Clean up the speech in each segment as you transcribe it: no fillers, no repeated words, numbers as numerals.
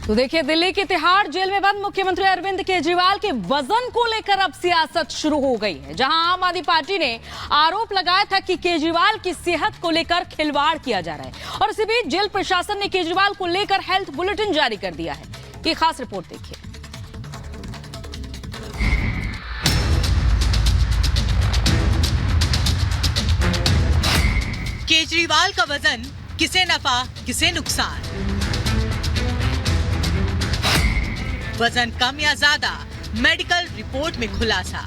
तो देखिए, दिल्ली की तिहाड़ जेल में बंद मुख्यमंत्री अरविंद केजरीवाल के वजन को लेकर अब सियासत शुरू हो गई है। जहां आम आदमी पार्टी ने आरोप लगाया था कि केजरीवाल की सेहत को लेकर खिलवाड़ किया जा रहा है, और इसी बीच जेल प्रशासन ने केजरीवाल को लेकर हेल्थ बुलेटिन जारी कर दिया है। ये खास रिपोर्ट देखिए। केजरीवाल का वजन, किसे नफा किसे नुकसान। वजन कम या ज्यादा, मेडिकल रिपोर्ट में खुलासा।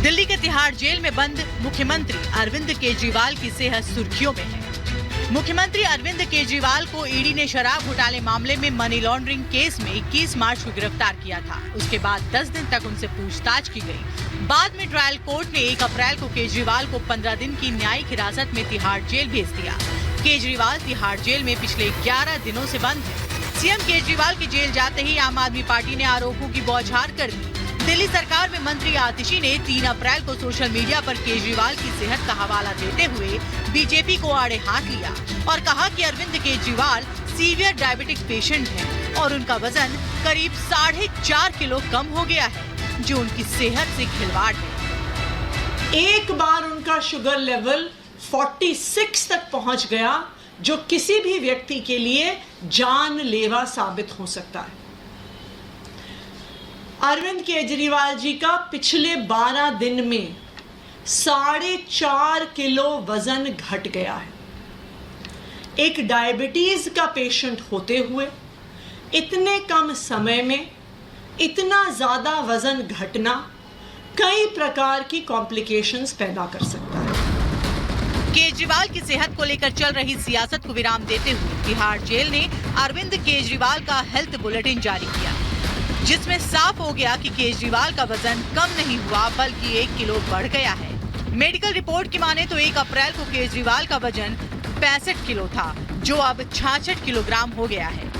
दिल्ली के तिहाड़ जेल में बंद मुख्यमंत्री अरविंद केजरीवाल की सेहत सुर्खियों में है। मुख्यमंत्री अरविंद केजरीवाल को ईडी ने शराब घोटाले मामले में मनी लॉन्ड्रिंग केस में 21 मार्च को गिरफ्तार किया था। उसके बाद 10 दिन तक उनसे पूछताछ की गई। बाद में ट्रायल कोर्ट ने 1 अप्रैल को केजरीवाल को 15 दिन की न्यायिक हिरासत में तिहाड़ जेल भेज दिया। केजरीवाल तिहाड़ जेल में पिछले 11 दिनों से बंद है। सीएम केजरीवाल के जेल जाते ही आम आदमी पार्टी ने आरोपों की बौछार कर दी। दिल्ली सरकार में मंत्री आतिशी ने 3 अप्रैल को सोशल मीडिया पर केजरीवाल की सेहत का हवाला देते हुए बीजेपी को आड़े हाथ लिया और कहा कि Arvind Kejriwal severe diabetic patient हैं और उनका वजन करीब 4.5 किलो कम हो गया है, जो उनकी सेहत से खिलवाड़ है। एक बार उनका शुगर लेवल 46 तक पहुंच गया, जो किसी भी व्यक्ति के लिए जानलेवा साबित हो सकता है। अरविंद केजरीवाल जी का पिछले 12 दिन में 4.5 किलो वजन घट गया है। एक डायबिटीज का पेशेंट होते हुए इतने कम समय में इतना ज्यादा वजन घटना कई प्रकार की कॉम्प्लिकेशंस पैदा कर सकता है। केजरीवाल की सेहत को लेकर चल रही सियासत को विराम देते हुए तिहाड़ जेल ने अरविंद केजरीवाल का हेल्थ बुलेटिन जारी किया, जिसमें साफ हो गया कि केजरीवाल का वजन कम नहीं हुआ बल्कि 1 किलो बढ़ गया है। मेडिकल रिपोर्ट की माने तो 1 अप्रैल को केजरीवाल का वजन 65 किलो था, जो अब 66 किलोग्राम हो गया है।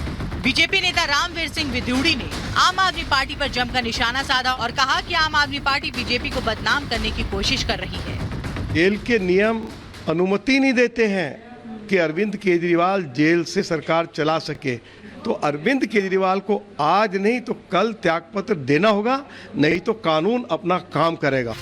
बीजेपी नेता रामवीर सिंह विद्युड़ी ने आम आदमी पार्टी पर जमकर निशाना साधा और कहा कि आम आदमी पार्टी बीजेपी को बदनाम करने की कोशिश कर रही है। जेल के नियम अनुमति नहीं देते हैं कि अरविंद केजरीवाल जेल से सरकार चला सके, तो अरविंद केजरीवाल को आज नहीं तो कल त्यागपत्र देना होगा, नहीं तो कानून अपना काम करेगा।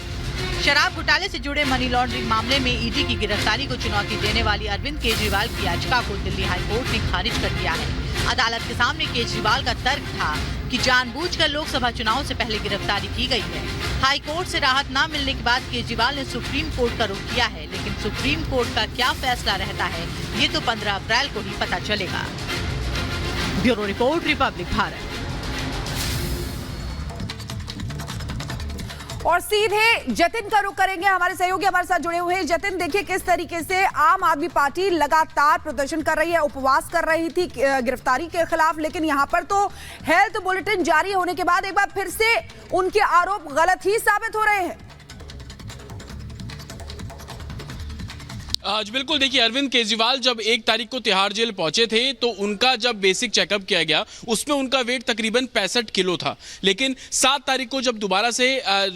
शराब घोटाले से जुड़े मनी लॉन्ड्रिंग मामले में ईडी की गिरफ्तारी को चुनौती देने वाली अरविंद केजरीवाल की याचिका को दिल्ली हाई कोर्ट ने खारिज कर दिया है। अदालत के सामने केजरीवाल का तर्क था कि जानबूझकर लोकसभा चुनाव से पहले गिरफ्तारी की गई है। हाई कोर्ट से राहत न मिलने के बाद केजरीवाल ने सुप्रीम कोर्ट का रुख किया है, लेकिन सुप्रीम कोर्ट का क्या फैसला रहता है, ये तो 15 अप्रैल को ही पता चलेगा। Bureau report, Republic Bharat. और सीधे जतिन का रुख करेंगे, हमारे सहयोगी हमारे साथ जुड़े हुए हैं। जतिन, देखिए किस तरीके से आम आदमी पार्टी लगातार प्रदर्शन कर रही है, उपवास कर रही थी गिरफ्तारी के खिलाफ, लेकिन यहां पर तो हेल्थ बुलेटिन जारी होने के बाद एक बार फिर से उनके आरोप गलत ही साबित हो रहे हैं। आज बिल्कुल देखिए, अरविंद केजरीवाल जब 1 तारीख को तिहाड़ जेल पहुंचे थे तो उनका जब बेसिक चेकअप किया गया उसमें उनका वेट तकरीबन 65 किलो था, लेकिन 7 तारीख को जब दोबारा से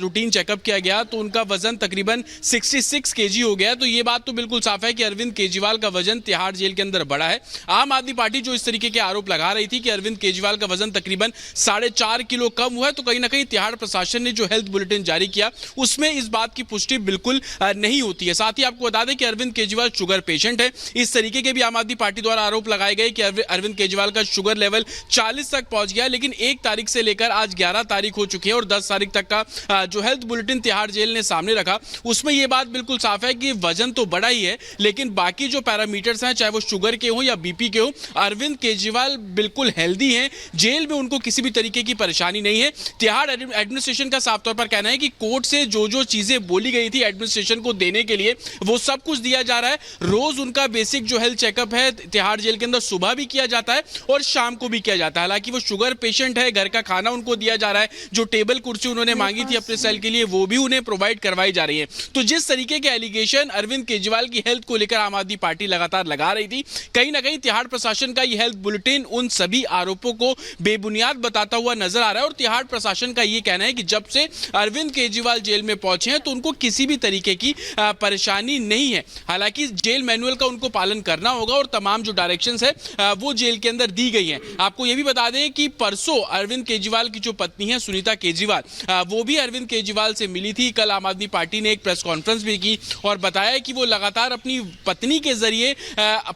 रूटीन चेकअप किया गया तो उनका वजन तकरीबन 66 केजी हो गया। तो ये बात तो बिल्कुल साफ है कि अरविंद केजरीवाल का वजन तिहाड़ जेल के अंदर बढ़ा है। आम आदमी पार्टी जो इस तरीके के आरोप लगा रही थी कि अरविंद केजरीवाल का वजन तकरीबन 4.5 किलो कम हुआ है, तो कहीं ना कहीं तिहाड़ प्रशासन ने जो हेल्थ बुलेटिन जारी किया उसमें इस बात की पुष्टि बिल्कुल नहीं होती है। साथ ही आपको बता दें कि अरविंद केजरीवाल शुगर पेशेंट है। इस तरीके के भी आम आदमी पार्टी द्वारा आरोप लगाए गए कि अरविंद केजरीवाल का शुगर लेवल 40 तक पहुंच गया, लेकिन 1 तारीख से लेकर आज 11 तारीख हो चुकी है और 10 तारीख तक का जो हेल्थ बुलेटिन तिहाड़ जेल ने सामने रखा उसमें यह बात बिल्कुल साफ है कि वजन तो बढ़ा ही है, लेकिन बाकी जो पैरामीटर्स हैं, चाहे वो शुगर के हो या बीपी के हो, अरविंद केजरीवाल बिल्कुल हेल्दी हैं। जेल में उनको किसी भी तरीके की परेशानी नहीं है। तिहाड़ एडमिनिस्ट्रेशन का साफ तौर पर कहना है कि कोर्ट से जो जो चीजें बोली गई थी एडमिनिस्ट्रेशन को देने के लिए वो सब कुछ दिया जा रहा है। रोज उनका बेसिक जो हेल्थ चेकअप है तिहाड़ जेल के अंदर सुबह भी किया जाता है और शाम को भी किया जाता है। हालांकि वो शुगर पेशेंट है, घर का खाना उनको दिया जा रहा है, जो टेबल कुर्सी उन्होंने मांगी थी अपने सेल के लिए वो भी उन्हें प्रोवाइड करवाई जा रही है। तो जिस तरीके के एलिगेशन अरविंद केजरीवाल की हेल्थ को लेकर आम आदमी पार्टी लगातार लगा रही थी, कहीं ना कहीं तिहाड़ प्रशासन का यह हेल्थ बुलेटिन उन सभी आरोपों को बेबुनियाद बताता हुआ नजर आ रहा है। और तिहाड़ प्रशासन का यह कहना है कि जब से अरविंद केजरीवाल जेल में पहुंचे हैं तो उनको किसी भी तरीके की परेशानी नहीं है। हालांकि जेल मैनुअल का उनको पालन करना होगा और तमाम जो डायरेक्शंस है वो जेल के अंदर दी गई हैं। आपको ये भी बता दें कि परसों अरविंद केजरीवाल की जो पत्नी है सुनीता केजरीवाल, वो भी अरविंद केजरीवाल से मिली थी। कल आम आदमी पार्टी ने एक प्रेस कॉन्फ्रेंस भी की और बताया कि वो लगातार अपनी पत्नी के जरिए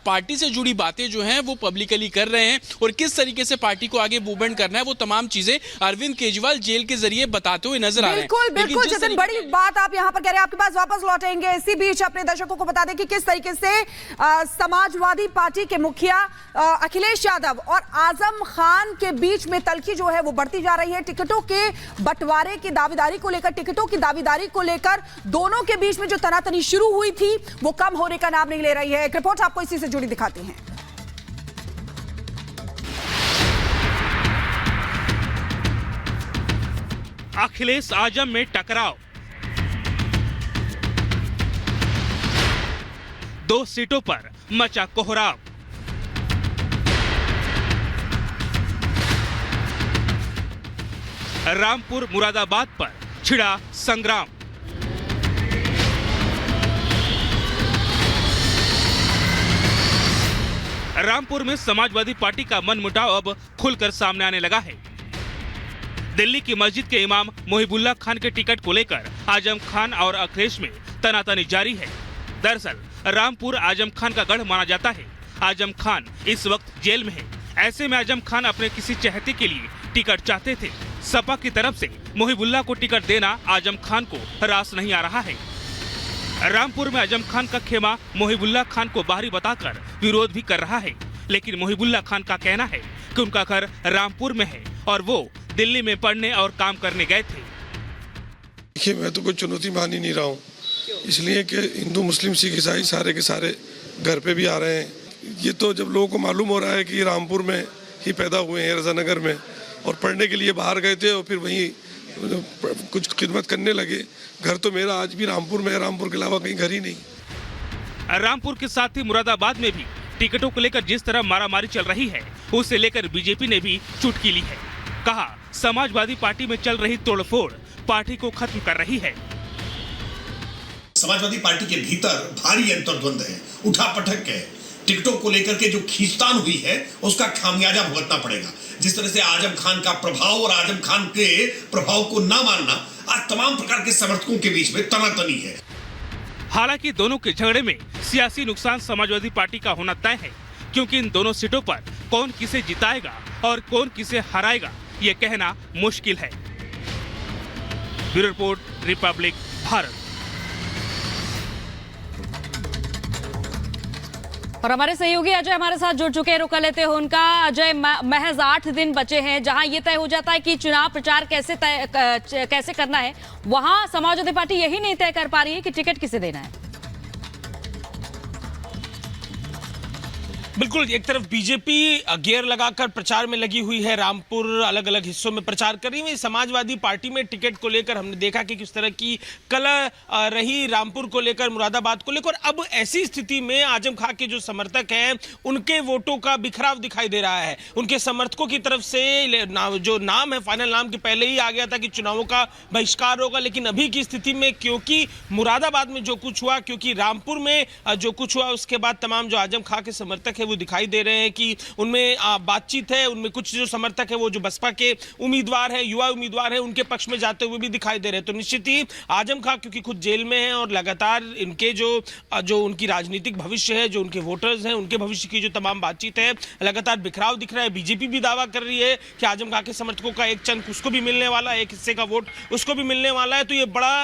पार्टी से जुड़ी बातें जो हैं वो पब्लिकली कर रहे हैं और किस तरीके से पार्टी को आगे मूवमेंट करना है वो तमाम चीजें अरविंद केजरीवाल जेल के जरिए बताते हुए नजर आ रहे हैं। बिल्कुल जतिन, बड़ी बात आप यहाँ पर कह रहे हैं, आपके पास वापस लौटेंगे। इसी बीच अपने दर्शकों को बता दें कि किस तरीके से समाजवादी पार्टी के मुखिया अखिलेश यादव और आजम खान के बीच में तल्खी जो है वो बढ़ती जा रही है। टिकटों के बंटवारे की दावेदारी को लेकर, टिकटों की दावेदारी को लेकर दोनों के बीच में जो तनातनी शुरू हुई थी वो कम होने का नाम नहीं ले रही है। एक रिपोर्ट आपको इसी से जुड़ी दिखाते हैं। अखिलेश आजम में टकराव, 2 सीटों पर मचा कोहराव। रामपुर मुरादाबाद पर छिड़ा संग्राम। रामपुर में समाजवादी पार्टी का मनमुटाव अब खुलकर सामने आने लगा है। दिल्ली की मस्जिद के इमाम मोहिबुल्लाह खान के टिकट को लेकर आजम खान और अखिलेश में तनातनी जारी है। दरअसल रामपुर आजम खान का गढ़ माना जाता है। आजम खान इस वक्त जेल में है। ऐसे में आजम खान अपने किसी चहेते के लिए टिकट चाहते थे। सपा की तरफ से मोहिबुल्लाह को टिकट देना आजम खान को रास नहीं आ रहा है। रामपुर में आजम खान का खेमा मोहिबुल्लाह खान को बाहरी बताकर विरोध भी कर रहा है, लेकिन मोहिबुल्लाह खान का कहना है कि उनका घर रामपुर में है और वो दिल्ली में पढ़ने और काम करने गए थे। देखिए, मैं तो कोई चुनौती मान ही नहीं रहा हूँ, इसलिए कि हिंदू मुस्लिम सिख ईसाई सारे के सारे घर पे भी आ रहे हैं। ये तो जब लोगों को मालूम हो रहा है कि रामपुर में ही पैदा हुए हैं, रजानगर में, और पढ़ने के लिए बाहर गए थे और फिर वहीं कुछ खिदमत करने लगे। घर तो मेरा आज भी रामपुर में है, रामपुर के अलावा कहीं घर ही नहीं। रामपुर के साथ ही मुरादाबाद में भी टिकटों को लेकर जिस तरह मारामारी चल रही है उसे लेकर बीजेपी ने भी चुटकी ली है। कहा, समाजवादी पार्टी में चल रही तोड़फोड़ पार्टी को खत्म कर रही है। समाजवादी पार्टी के भीतर भारी अंतर्द्वंद है, उठापटक है। टिकटों को लेकर के जो खींचतान हुई है उसका खामियाजा भुगतना पड़ेगा। जिस तरह से आजम खान का प्रभाव और आजम खान के प्रभाव को ना मानना, आज तमाम प्रकार के समर्थकों के बीच में तनातनी है। हालांकि दोनों के झगड़े में सियासी नुकसान समाजवादी पार्टी का होना तय है, क्योंकि इन दोनों सीटों पर कौन किसे जिताएगा और कौन किसे हराएगा ये कहना मुश्किल है। Bureau report, Republic Bharat. और हमारे सहयोगी अजय हमारे साथ जुड़ चुके हैं, रुका लेते हैं उनका। अजय, महज 8 दिन बचे हैं, जहां ये तय हो जाता है कि चुनाव प्रचार कैसे करना है, वहां समाजवादी पार्टी यही नहीं तय कर पा रही है कि टिकट किसे देना है। बिल्कुल, एक तरफ बीजेपी गियर लगाकर प्रचार में लगी हुई है, रामपुर अलग अलग हिस्सों में प्रचार कर रही है। समाजवादी पार्टी में टिकट को लेकर हमने देखा कि किस तरह की कलह रही रामपुर को लेकर, मुरादाबाद को लेकर। अब ऐसी स्थिति में आजम खान के जो समर्थक हैं उनके वोटों का बिखराव दिखाई दे रहा है। उनके समर्थकों की तरफ से जो नाम है, फाइनल नाम के पहले ही आ गया था कि चुनावों का बहिष्कार होगा, लेकिन अभी की स्थिति में क्योंकि मुरादाबाद में जो कुछ हुआ, क्योंकि रामपुर में जो कुछ हुआ, उसके बाद तमाम जो आजम खान के समर्थक है वो दिखाई दे रहे हैं कि उनमें बातचीत है। उनमें कुछ जो समर्थक है वो जो बसपा के उम्मीदवार है, युवा उम्मीदवार है, उनके पक्ष में जाते हुए भी दिखाई दे रहे हैं। तो निश्चित ही आजम खान क्योंकि खुद जेल में है और लगातार इनके जो उनकी राजनीतिक भविष्य है, जो उनके वोटर्स हैं, उनके भविष्य की जो तमाम बातचीत है, लगातार बिखराव दिख रहा है। बीजेपी भी दावा कर रही है कि आजम खान के समर्थकों का एक चंक उसको भी मिलने वाला है, एक हिस्से का वोट उसको भी मिलने वाला है। तो ये बड़ा